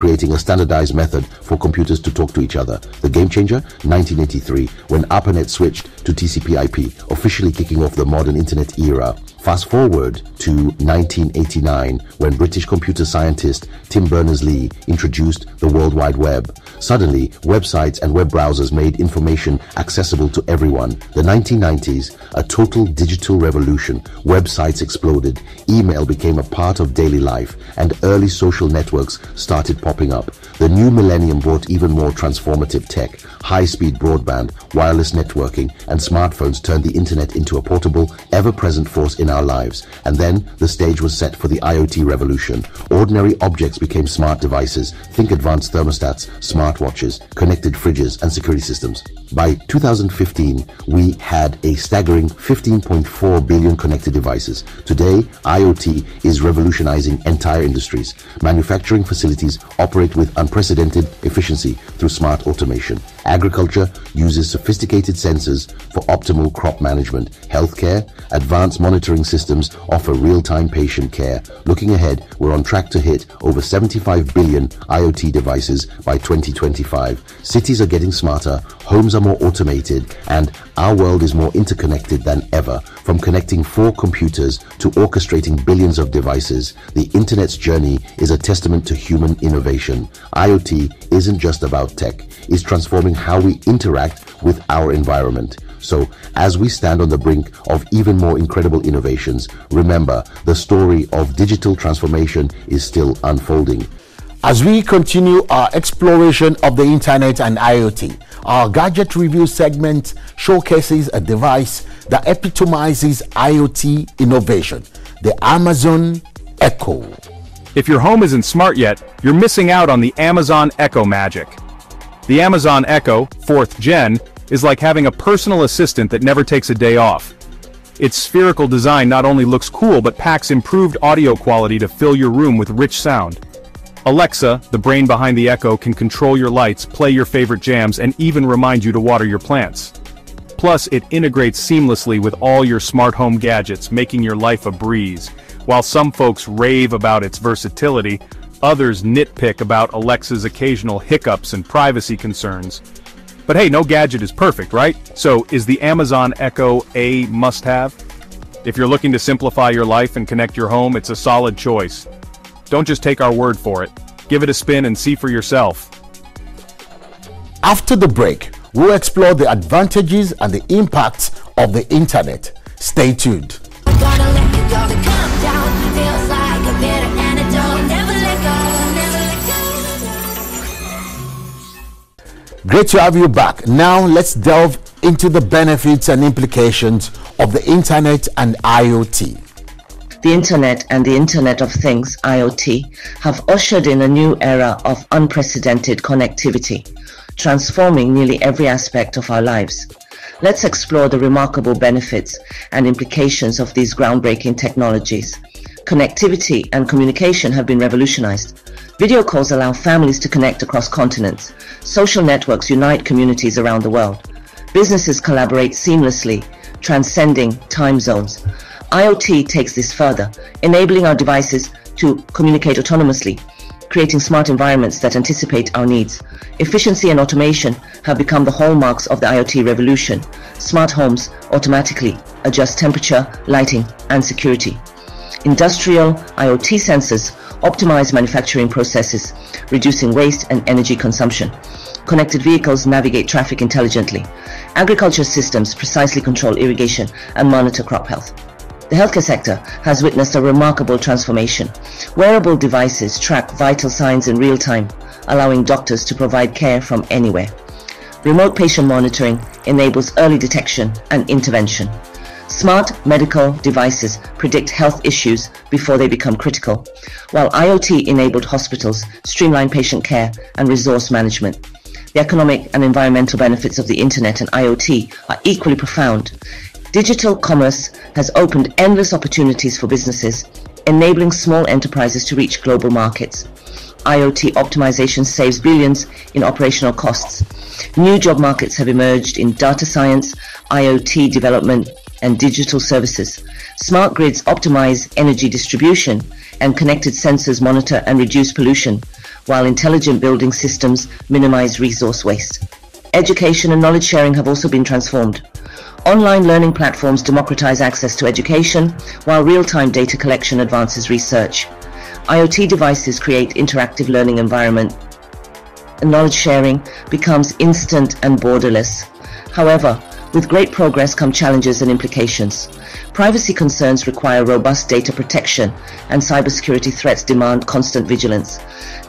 creating a standardized method for computers to talk to each other. The game changer, 1983, when ARPANET switched to TCP/IP, officially kicking off the modern internet era. Fast forward to 1989, when British computer scientist Tim Berners-Lee introduced the World Wide Web. Suddenly, websites and web browsers made information accessible to everyone. The 1990s, a total digital revolution. Websites exploded, email became a part of daily life, and early social networks started popping up. The new millennium brought even more transformative tech. High-speed broadband, wireless networking, and smartphones turned the internet into a portable, ever-present force in our lives. And then the stage was set for the IoT revolution. Ordinary objects became smart devices. Think advanced thermostats, smartwatches, connected fridges, and security systems. By 2015, we had a staggering 15.4 billion connected devices. Today, IoT is revolutionizing entire industries. Manufacturing facilities operate with unprecedented efficiency through smart automation. Agriculture uses sophisticated sensors for optimal crop management. Healthcare, advanced monitoring systems offer real-time patient care. Looking ahead, we're on track to hit over 75 billion IoT devices by 2025. Cities are getting smarter, homes are more automated, and our world is more interconnected than ever. From connecting 4 computers to orchestrating billions of devices, the internet's journey is a testament to human innovation. IoT isn't just about tech, it's transforming how we interact with our environment. So, as we stand on the brink of even more incredible innovations, remember, the story of digital transformation is still unfolding. As we continue our exploration of the internet and IoT, our gadget review segment showcases a device that epitomizes IoT innovation, the Amazon Echo. If your home isn't smart yet, you're missing out on the Amazon Echo magic. The Amazon Echo, 4th gen, is like having a personal assistant that never takes a day off. Its spherical design not only looks cool but packs improved audio quality to fill your room with rich sound. Alexa, the brain behind the Echo, can control your lights, play your favorite jams, and even remind you to water your plants. Plus, it integrates seamlessly with all your smart home gadgets, making your life a breeze. While some folks rave about its versatility, others nitpick about Alexa's occasional hiccups and privacy concerns. But hey, no gadget is perfect, right? So, is the Amazon Echo a must-have? If you're looking to simplify your life and connect your home, it's a solid choice. Don't just take our word for it. Give it a spin and see for yourself. After the break, we'll explore the advantages and the impacts of the internet. Stay tuned. Great to have you back. Now let's delve into the benefits and implications of the internet and IoT. The Internet and the Internet of Things, IoT, have ushered in a new era of unprecedented connectivity, transforming nearly every aspect of our lives. Let's explore the remarkable benefits and implications of these groundbreaking technologies. Connectivity and communication have been revolutionized. Video calls allow families to connect across continents. Social networks unite communities around the world. Businesses collaborate seamlessly, transcending time zones. IoT takes this further, enabling our devices to communicate autonomously, creating smart environments that anticipate our needs. Efficiency and automation have become the hallmarks of the IoT revolution. Smart homes automatically adjust temperature, lighting, and security. Industrial IoT sensors optimize manufacturing processes, reducing waste and energy consumption. Connected vehicles navigate traffic intelligently. Agriculture systems precisely control irrigation and monitor crop health. The healthcare sector has witnessed a remarkable transformation. Wearable devices track vital signs in real time, allowing doctors to provide care from anywhere. Remote patient monitoring enables early detection and intervention. Smart medical devices predict health issues before they become critical, while IoT-enabled hospitals streamline patient care and resource management. The economic and environmental benefits of the Internet and IoT are equally profound. Digital commerce has opened endless opportunities for businesses, enabling small enterprises to reach global markets. IoT optimization saves billions in operational costs. New job markets have emerged in data science, IoT development, and digital services. Smart grids optimize energy distribution, and connected sensors monitor and reduce pollution, while intelligent building systems minimize resource waste. Education and knowledge sharing have also been transformed. Online learning platforms democratize access to education, while real-time data collection advances research. IoT devices create interactive learning environment, and knowledge sharing becomes instant and borderless. However, with great progress come challenges and implications. Privacy concerns require robust data protection, and cybersecurity threats demand constant vigilance.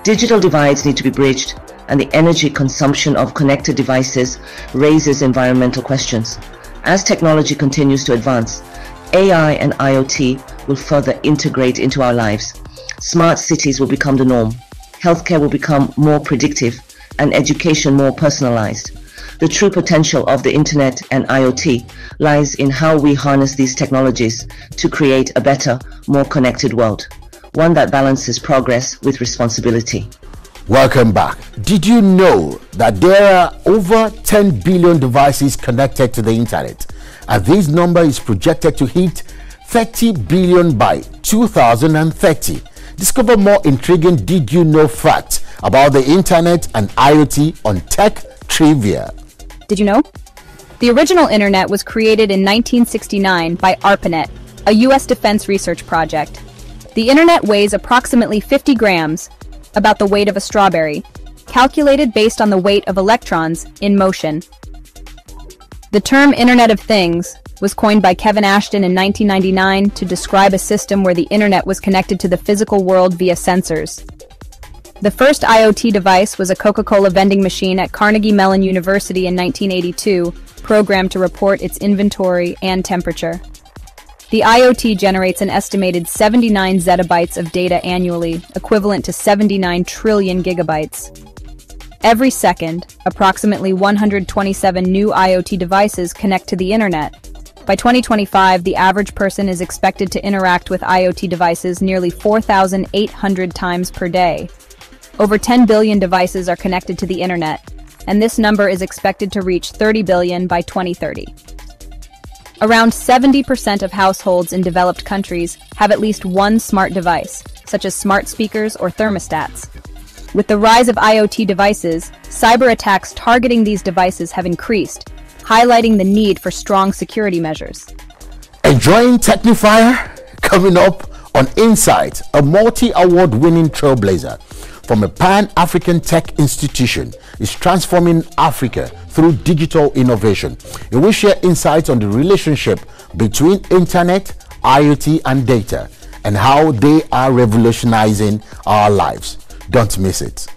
Digital divides need to be bridged, and the energy consumption of connected devices raises environmental questions. As technology continues to advance, AI and IoT will further integrate into our lives. Smart cities will become the norm. Healthcare will become more predictive, and education more personalized. The true potential of the internet and IoT lies in how we harness these technologies to create a better, more connected world, one that balances progress with responsibility. Welcome back. Did you know that there are over 10 billion devices connected to the internet, and this number is projected to hit 30 billion by 2030? Discover more intriguing did you know facts about the internet and IoT on Tech Trivia. Did you know? The original internet was created in 1969 by ARPANET, a U.S. defense research project. The internet weighs approximately 50 grams, about the weight of a strawberry, calculated based on the weight of electrons in motion. The term Internet of Things was coined by Kevin Ashton in 1999 to describe a system where the internet was connected to the physical world via sensors. The first IoT device was a Coca-Cola vending machine at Carnegie Mellon University in 1982, programmed to report its inventory and temperature. The IoT generates an estimated 79 zettabytes of data annually, equivalent to 79 trillion gigabytes. Every second, approximately 127 new IoT devices connect to the internet. By 2025, the average person is expected to interact with IoT devices nearly 4,800 times per day. Over 10 billion devices are connected to the internet, and this number is expected to reach 30 billion by 2030. Around 70% of households in developed countries have at least one smart device, such as smart speakers or thermostats. With the rise of IoT devices, cyber attacks targeting these devices have increased, highlighting the need for strong security measures. Enjoying Technifier? Coming up on Insight, a multi-award winning trailblazer from a pan-African tech institution is transforming Africa through digital innovation. It will share insights on the relationship between internet, IoT, and data, and how they are revolutionizing our lives. Don't miss it.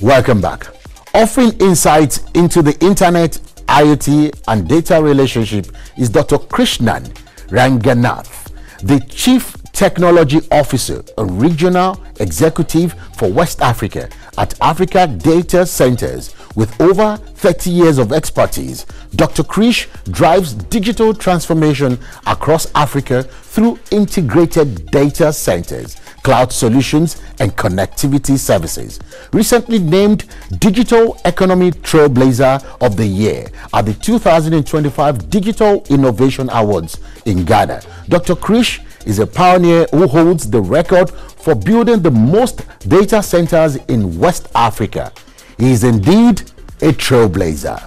Welcome back. Offering insights into the internet, IoT, and data relationship is Dr. Krishnan Ranganath, the Chief Technology Officer and Regional Executive for West Africa at Africa Data Centers. With over 30 years of expertise, Dr. Krish drives digital transformation across Africa through integrated data centers, cloud solutions, and connectivity services. Recently named Digital Economy Trailblazer of the Year at the 2025 Digital Innovation Awards in Ghana, Dr. Krish is a pioneer who holds the record for building the most data centers in West Africa. He is indeed a trailblazer.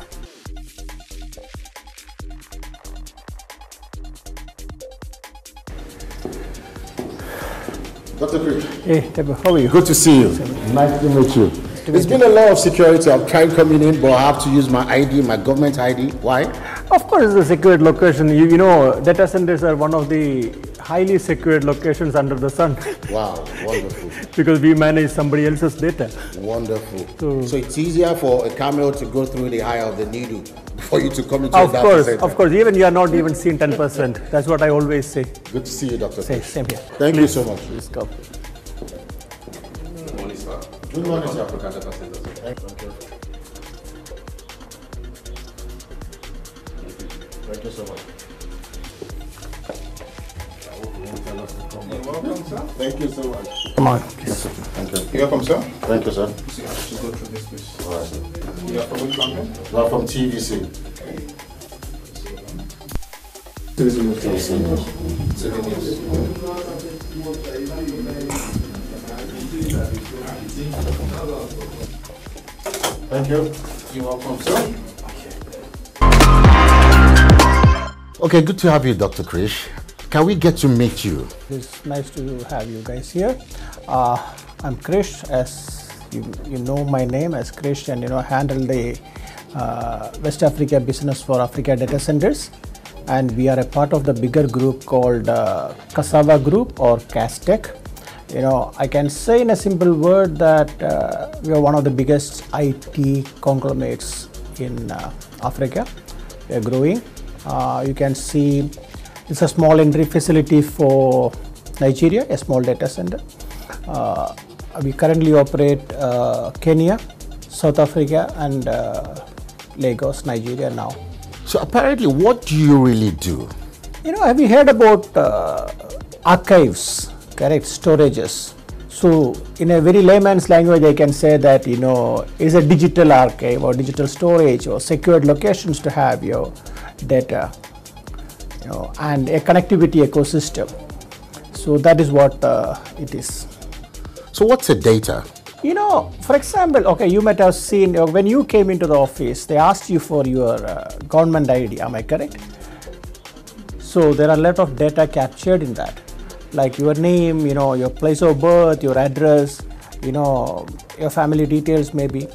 Dr. Krish. Hey, Tebo, how are you? Good to see you. Nice to meet you. It's been a lot of security. I'm trying coming in, but I have to use my ID, my government ID. Why? Of course, it's a secured location. You know, data centers are one of the highly secured locations under the sun. Wow, wonderful. Because we manage somebody else's data. Wonderful. So it's easier for a camel to go through the eye of the needle for you to come into a data center. Of course. Even you are not even seen 10%. That's what I always say. Good to see you, Dr. Same here. Thank you so much. Please come. Good morning, sir. Good morning, sir. Thank you. Thank you so much. You're welcome, sir. Thank you so much. Come on, please. Thank you. You're welcome, sir. Thank you, sir. See, I should go through this, please. All right. You are from which company? We're from TVC. Thank you. You're welcome, sir. Okay, good to have you, Dr. Krish. Can we get to meet you? It's nice to have you guys here. I'm Krish, as you know my name as Krish, and handle the West Africa business for Africa data centers, and we are a part of the bigger group called Cassava Group or Castech. I can say in a simple word that we are one of the biggest IT conglomerates in Africa. We are growing. You can see it's a small entry facility for Nigeria, a small data center. We currently operate Kenya, South Africa, and Lagos, Nigeria now. So apparently, what do you really do? Have you heard about archives, correct, storages? So in a very layman's language, I can say that, is a digital archive or digital storage or secured locations to have your data, and a connectivity ecosystem. So that is what it is. So what's a data? For example, okay, you might have seen when you came into the office, they asked you for your government ID, am I correct? So there are a lot of data captured in that, like your name, your place of birth, your address, your family details maybe,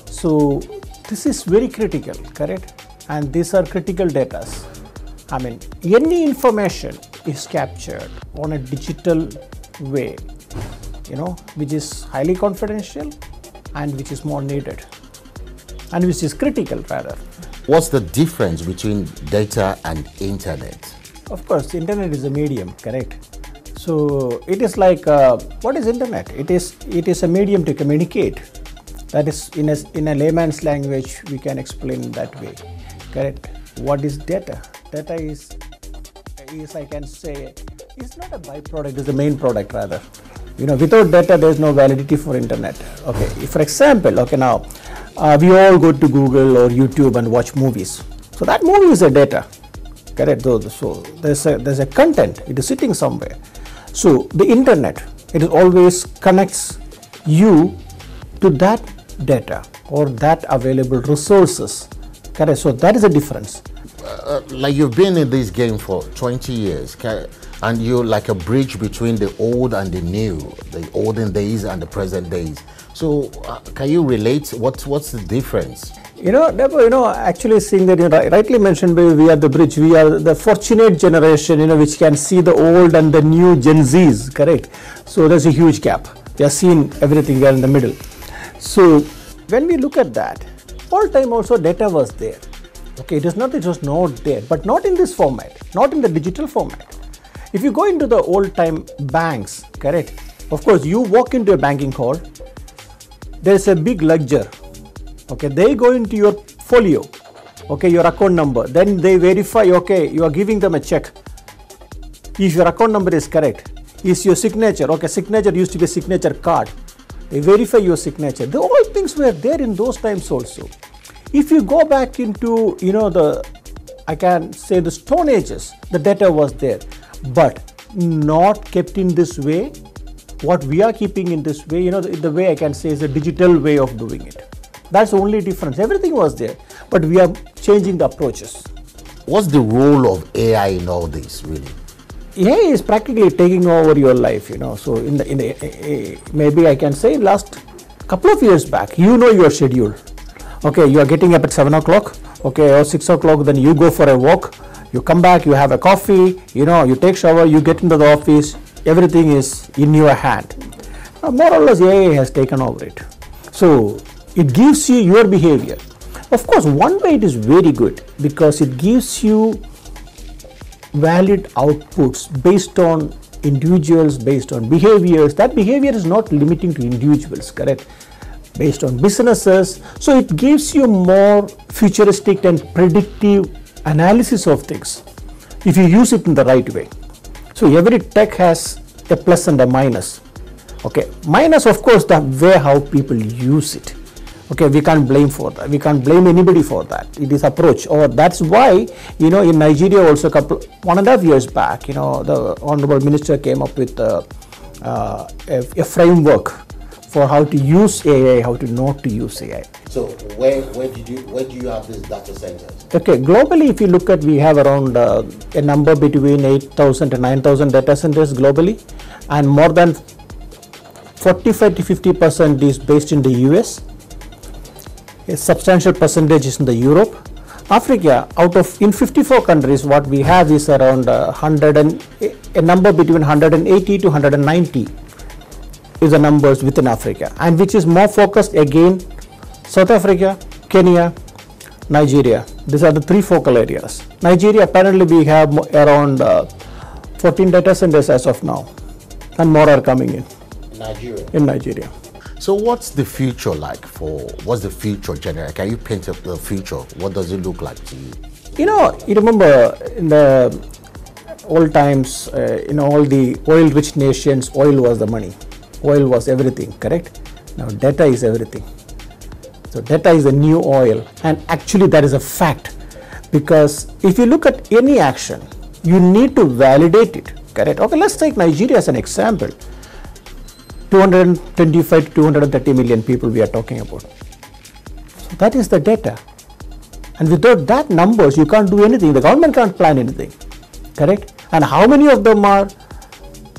So this is very critical, correct? And these are critical data. I mean, any information is captured on a digital way, which is highly confidential and which is more needed and which is critical rather. What's the difference between data and internet? Of course, internet is a medium, correct? So it is like, what is internet? It is a medium to communicate. That is, in a layman's language, we can explain that way, correct? What is data? Data is I can say, it's not a byproduct, it's the main product rather. Without data, there is no validity for internet. Okay, if for example, okay, now we all go to Google or YouTube and watch movies. So that movie is a data, correct? So there's a content, it is sitting somewhere. So the internet, it always connects you to that data or that available resources, correct? So that is a difference. Like you've been in this game for 20 years, and you're like a bridge between the old and the new, the olden days and the present days. So can you relate? What's the difference? Actually seeing that you rightly mentioned, we are the bridge. We are the fortunate generation, which can see the old and the new Gen Zs, correct? So there's a huge gap. We are seeing everything there in the middle. So when we look at that, all time also data was there. Okay, it was not there, but not in this format, not in the digital format. If you go into the old time banks, correct? Of course, you walk into a banking hall, there's a big ledger. Okay, they go into your folio, okay, your account number, then they verify, okay, you are giving them a check. If your account number is correct, is your signature, okay, signature used to be a signature card. They verify your signature. All things were there in those times also. If you go back into, I can say the Stone Ages, the data was there, but not kept in this way. What we are keeping in this way, the way I can say is a digital way of doing it. That's the only difference. Everything was there, but we are changing the approaches. What's the role of AI in all this, really? AI is practically taking over your life, So maybe I can say last couple of years back, your schedule. Okay, you are getting up at 7 o'clock, okay, or 6 o'clock, then you go for a walk, you come back, you have a coffee, you take shower, you get into the office, everything is in your hand. More or less AI has taken over it. So it gives you your behavior. Of course, one way it is very good because it gives you valid outputs based on individuals, based on behaviors. That behavior is not limiting to individuals, correct? Based on businesses. So it gives you more futuristic and predictive analysis of things if you use it in the right way. So every tech has a plus and a minus. Okay, minus of course the way how people use it. Okay, we can't blame for that. We can't blame anybody for that. It is approach, or that's why, you know, in Nigeria also 1.5 years back, you know, the Honorable Minister came up with a framework for how to use AI, how to not to use AI. So where do you have these data centers? Okay, globally, if you look at, we have around a number between 8,000 to 9,000 data centers globally, and more than 45 to 50% is based in the US. A substantial percentage is in the Europe. Africa, in 54 countries, what we have is around a number between 180 to 190 is the numbers within Africa, and which is more focused again, South Africa, Kenya, Nigeria. These are the three focal areas. Nigeria, apparently we have around 14 data centers as of now, and more are coming in Nigeria. So what's the future like what's the future generally? Can you paint up the future? What does it look like to you? You know, you remember in the old times, in all the oil-rich nations, oil was the money. Oil was everything, correct? Now data is everything. So data is the new oil, and actually that is a fact, because if you look at any action, you need to validate it, correct? Okay, let's take Nigeria as an example. 225 to 230 million people we are talking about. So that is the data. And without that numbers, you can't do anything. The government can't plan anything, correct? And how many of them are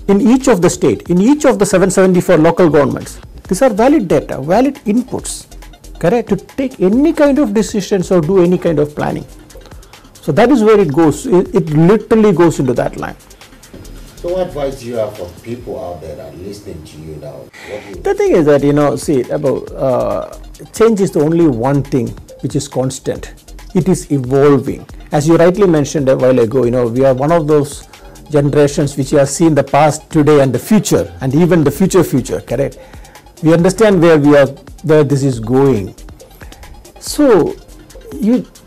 in each of the state, in each of the 774 local governments? These are valid data, valid inputs, correct, to take any kind of decisions or do any kind of planning. So that is where it goes. It literally goes into that line. So what advice do you have for people out there that are listening to you now? The thing is that, you know, see, about change is the only one thing which is constant. It is evolving. As you rightly mentioned a while ago, you know, we are one of those generations which have seen the past, today, and the future, and even the future, correct? We understand where we are, where this is going. So,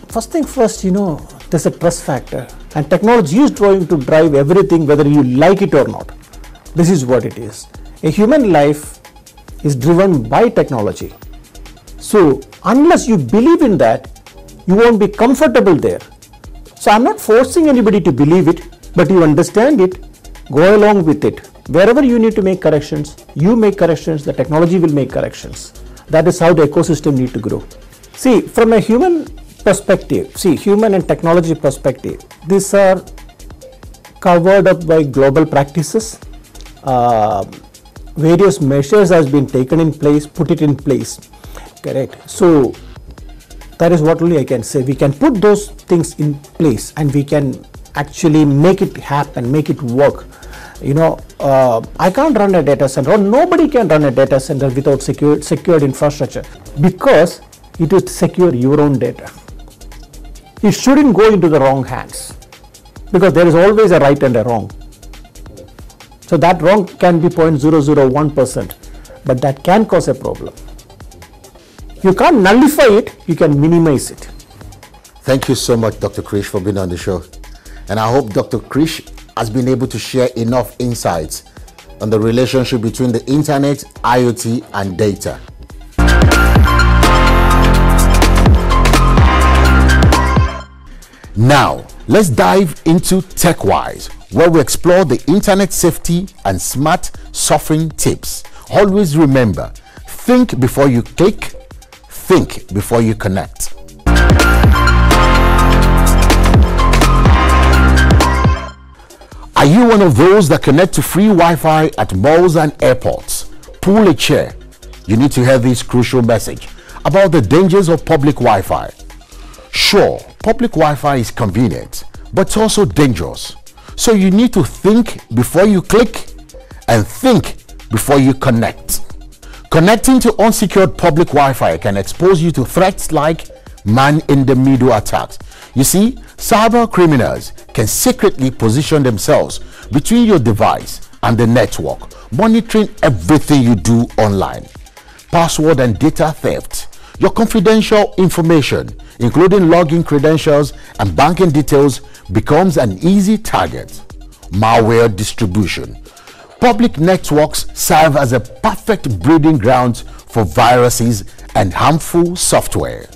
first thing first, you know, there's a trust factor, and technology is trying to drive everything, whether you like it or not. This is what it is. A human life is driven by technology. So unless you believe in that, you won't be comfortable there. So I'm not forcing anybody to believe it, but you understand it, go along with it. Wherever you need to make corrections, you make corrections, the technology will make corrections. That is how the ecosystem need to grow. See, from a human perspective, human and technology perspective, these are covered up by global practices. Various measures has been taken in place, put it in place, correct? So that is what only I can say. We can put those things in place and we can actually make it happen, make it work. You know, I can't run a data center, or nobody can run a data center without secured infrastructure, because it is to secure your own data. It shouldn't go into the wrong hands, because there is always a right and a wrong. So that wrong can be 0.001%, but that can cause a problem. You can't nullify it, you can minimize it. Thank you so much, Dr. Krish, for being on the show. And I hope Dr. Krish has been able to share enough insights on the relationship between the internet, IoT, and data. Now, let's dive into TechWise, where we explore the internet safety and smart surfing tips. Always remember, think before you click, think before you connect. Are you one of those that connect to free Wi-Fi at malls and airports? Pull a chair. You need to hear this crucial message about the dangers of public Wi-Fi. Sure, public Wi-Fi is convenient, but it's also dangerous. So you need to think before you click and think before you connect. Connecting to unsecured public Wi-Fi can expose you to threats like man-in-the-middle attacks. You see, cyber criminals can secretly position themselves between your device and the network, monitoring everything you do online. Password and data theft. Your confidential information, including login credentials and banking details, becomes an easy target. Malware distribution. Public networks serve as a perfect breeding ground for viruses and harmful software.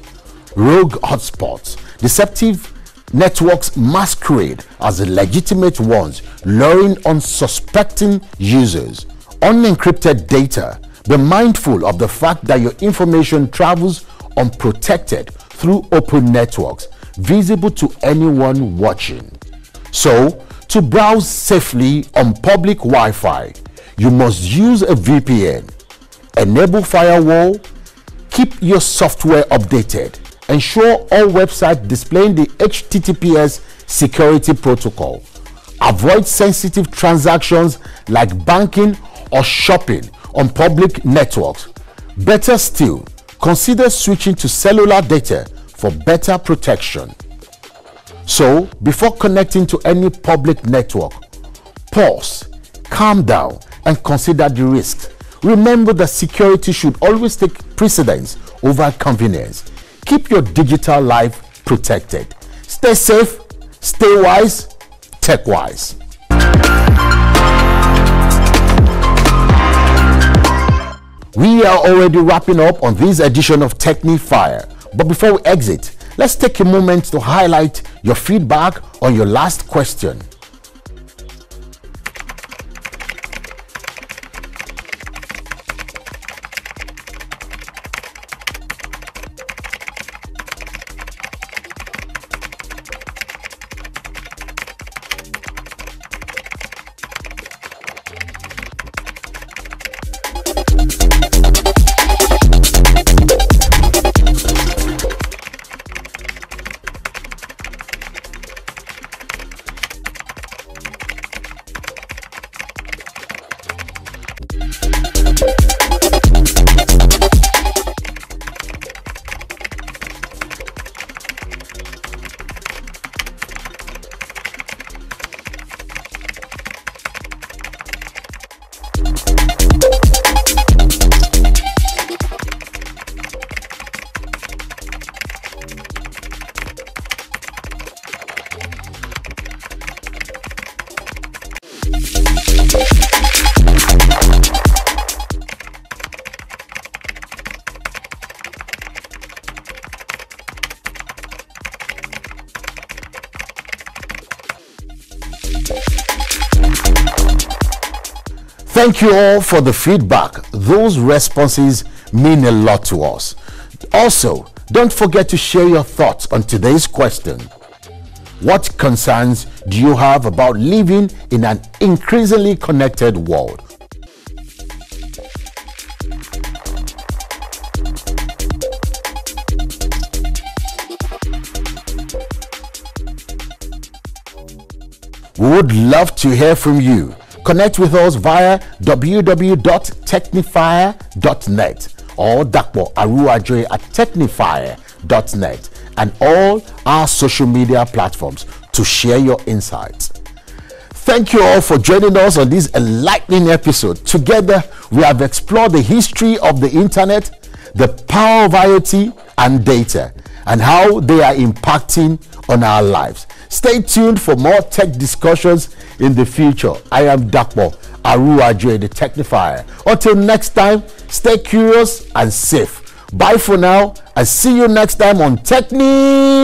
Rogue hotspots, deceptive networks masquerade as legitimate ones, luring unsuspecting users. Unencrypted data. Be mindful of the fact that your information travels unprotected through open networks, visible to anyone watching. So, to browse safely on public Wi-Fi, you must use a VPN, enable firewall, keep your software updated, ensure all websites displaying the HTTPS security protocol, avoid sensitive transactions like banking or shopping on public networks. Better still, consider switching to cellular data for better protection. So, before connecting to any public network, pause, calm down, and consider the risks. Remember that security should always take precedence over convenience. Keep your digital life protected. Stay safe, stay wise, tech wise. We are already wrapping up on this edition of TechniFire. But before we exit, let's take a moment to highlight your feedback on your last question. Thank you all for the feedback. Those responses mean a lot to us. Also, don't forget to share your thoughts on today's question. What concerns do you have about living in an increasingly connected world? We would love to hear from you. Connect with us via www.technifire.net or Dakpo Aruajoy at technifire.net and all our social media platforms to share your insights. Thank you all for joining us on this enlightening episode. Together, we have explored the history of the internet, the power of IoT and data, and how they are impacting on our lives. Stay tuned for more tech discussions in the future. I am Dakpo Aruajoy, the Technifier. Until next time, stay curious and safe. Bye for now, and see you next time on Techni.